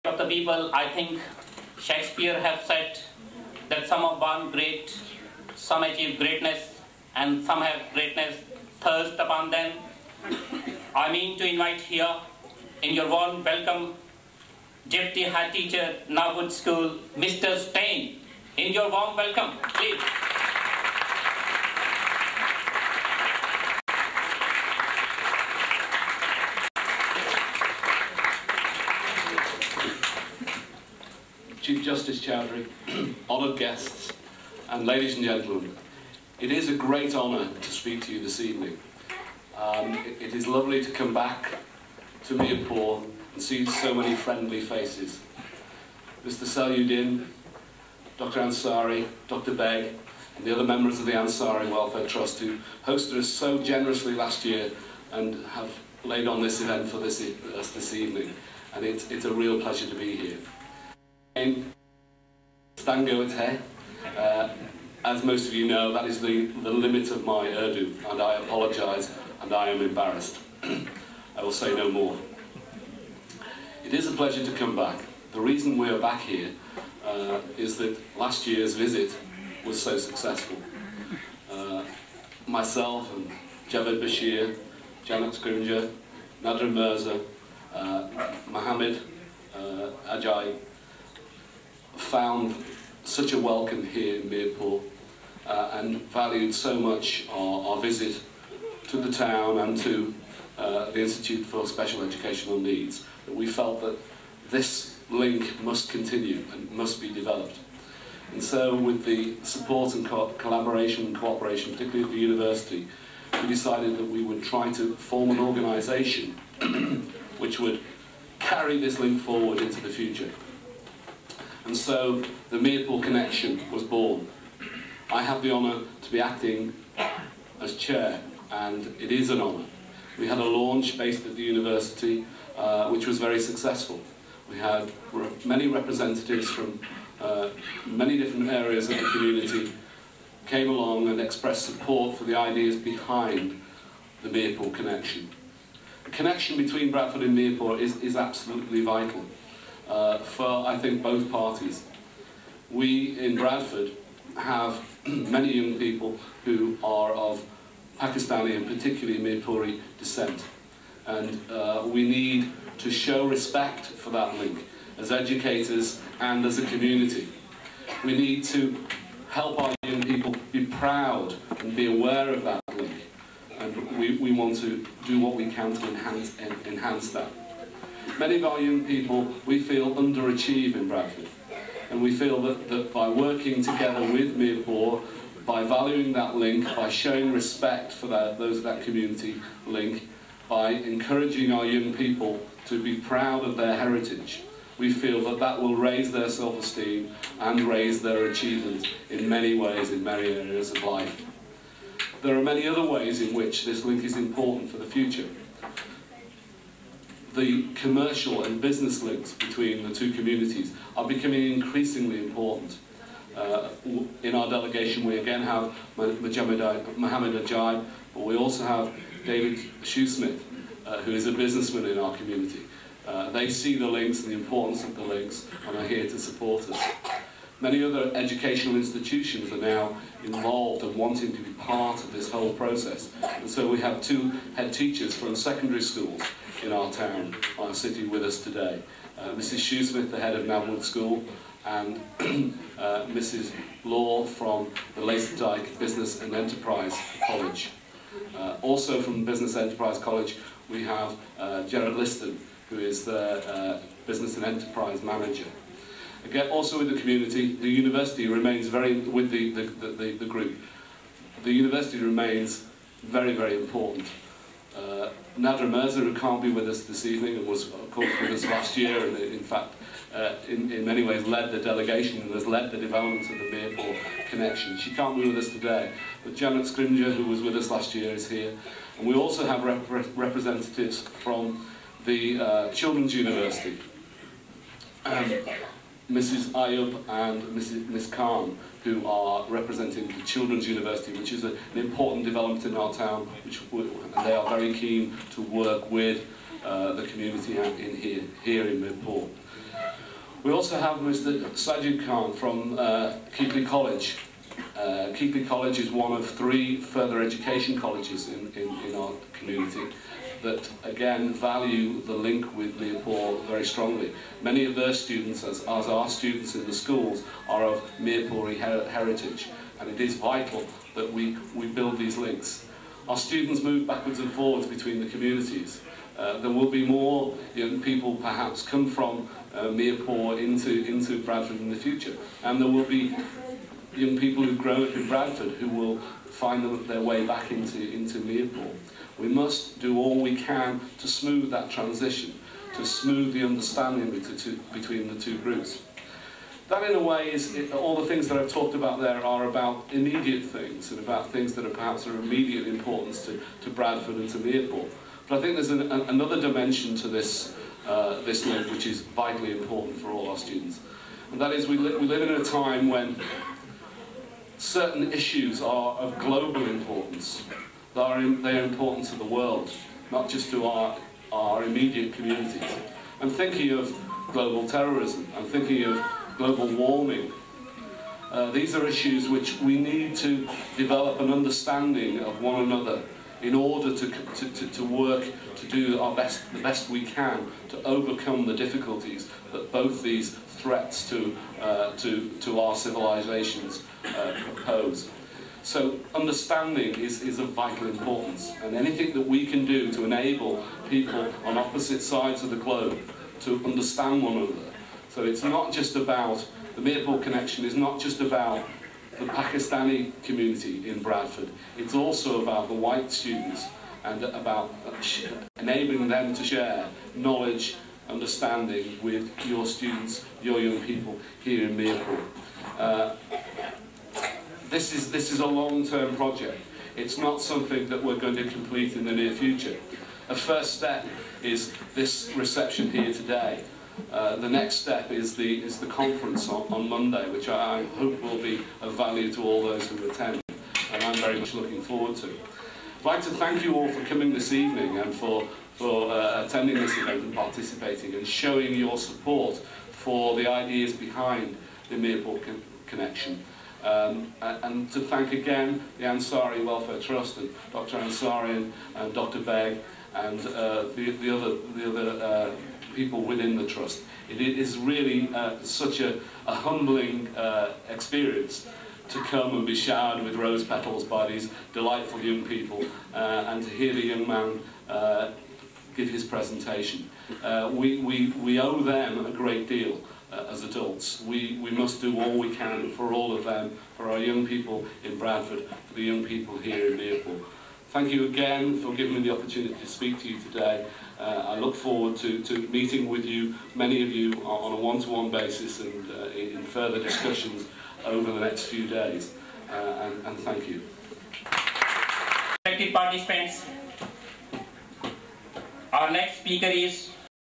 Of the people, I think Shakespeare have said that some are born great, some achieve greatness, and some have greatness thirst upon them. I mean to invite here, in your warm welcome, Deputy Head Teacher, Norwood School, Mr. Stein. In your warm welcome, please. Chief Justice Chowdhury, honoured guests, and ladies and gentlemen, it is a great honour to speak to you this evening. It is lovely to come back to Mirpur and see so many friendly faces. Mr. Salyuddin, Dr. Ansari, Dr. Beg, and the other members of the Ansari Welfare Trust who hosted us so generously last year and have laid on this event for us this evening. And it's a real pleasure to be here. As most of you know, that is the limit of my Urdu, and I apologise and I am embarrassed. I will say no more. It is a pleasure to come back. The reason we are back here is that last year's visit was so successful. Myself and Javed Bashir, Janet Scrimger, Nadra Mirza, Mohammed Ajay found such a welcome here in Mirpur and valued so much our visit to the town and to the Institute for Special Educational Needs that we felt that this link must continue and must be developed. And so with the support and collaboration and cooperation, particularly at the university, we decided that we would try to form an organisation which would carry this link forward into the future. And so the Mirpur Connection was born. I have the honour to be acting as chair, and it is an honour. We had a launch based at the university, which was very successful. We had many representatives from many different areas of the community came along and expressed support for the ideas behind the Mirpur Connection. The connection between Bradford and Mirpur is absolutely vital. For, I think, both parties. We in Bradford have many young people who are of Pakistani and particularly Mirpuri descent, and we need to show respect for that link as educators and as a community. We need to help our young people be proud and be aware of that link, and we want to do what we can to enhance that. Many of our young people, we feel, underachieve in Bradford. And we feel that by working together with Mirpur, by valuing that link, by showing respect for that community link, by encouraging our young people to be proud of their heritage, we feel that that will raise their self-esteem and raise their achievement in many ways, in many areas of life. There are many other ways in which this link is important for the future. The commercial and business links between the two communities are becoming increasingly important. In our delegation we again have Mohammed Ajay, but we also have David Shoesmith, who is a businessman in our community. They see the links and the importance of the links and are here to support us. Many other educational institutions are now involved and wanting to be part of this whole process. And so we have two head teachers from secondary schools in our town, our city, with us today. Mrs. Shoesmith, the head of Norwood School, and Mrs. Law from the Lacerdike Business and Enterprise College. Also from Business Enterprise College we have Gerard Liston, who is the Business and Enterprise Manager. Again, also with the community, the university remains with the group. The university remains very, very important. Nadra Mirza, who can't be with us this evening and was, of course, with us last year, and in fact, in many ways led the delegation and has led the development of the Mirpur Connection. She can't be with us today, but Janet Scrimger, who was with us last year, is here. And we also have representatives from the Children's University. Mrs. Ayub and Miss Khan, who are representing the Children's University, which is an important development in our town, and they are very keen to work with the community here in Mirpur. We also have Mr. Sajid Khan from Keighley College. Keighley College is one of 3 further education colleges in our community that again value the link with Mirpur very strongly. Many of their students, as our students in the schools, are of Mirpuri heritage, and it is vital that we build these links. Our students move backwards and forwards between the communities. There will be more young people perhaps come from Mirpur into Bradford in the future, and there will be young people who grow up in Bradford who will find their way back into Mirpur. We must do all we can to smooth that transition, to smooth the understanding between the 2 groups. That in a way is, all the things that I've talked about there are about immediate things and about things that are perhaps of immediate importance to Bradford and to Mirpur. But I think there's another dimension to this link which is vitally important for all our students. And that is we live in a time when certain issues are of global importance. They are important to the world, not just to our immediate communities. I'm thinking of global terrorism, I'm thinking of global warming. These are issues which we need to develop an understanding of one another in order to work to do the best we can to overcome the difficulties that both these threats to our civilizations pose. So understanding is of vital importance, and anything that we can do to enable people on opposite sides of the globe to understand one another. So it's not just about, the Mirpur connection is not just about the Pakistani community in Bradford, it's also about the white students and about enabling them to share knowledge, understanding with your students, your young people here in Mirpur. This is a long-term project. It's not something that we're going to complete in the near future. A first step is this reception here today. The next step is the conference on Monday, which I hope will be of value to all those who attend, and I'm very much looking forward to. I'd like to thank you all for coming this evening and for attending this event and participating and showing your support for the ideas behind the Mirpur connection. And to thank again the Ansari Welfare Trust and Dr. Ansari and Dr. Beg and the other people within the trust. It is really such a humbling experience to come and be showered with rose petals by these delightful young people and to hear the young man give his presentation. We owe them a great deal. As adults, we must do all we can for all of them, for our young people in Bradford, for the young people here in Mirpur. Thank you again for giving me the opportunity to speak to you today. I look forward to meeting with you, many of you, on a one-to-one basis and in further discussions over the next few days. And thank you. Respected participants, our next speaker is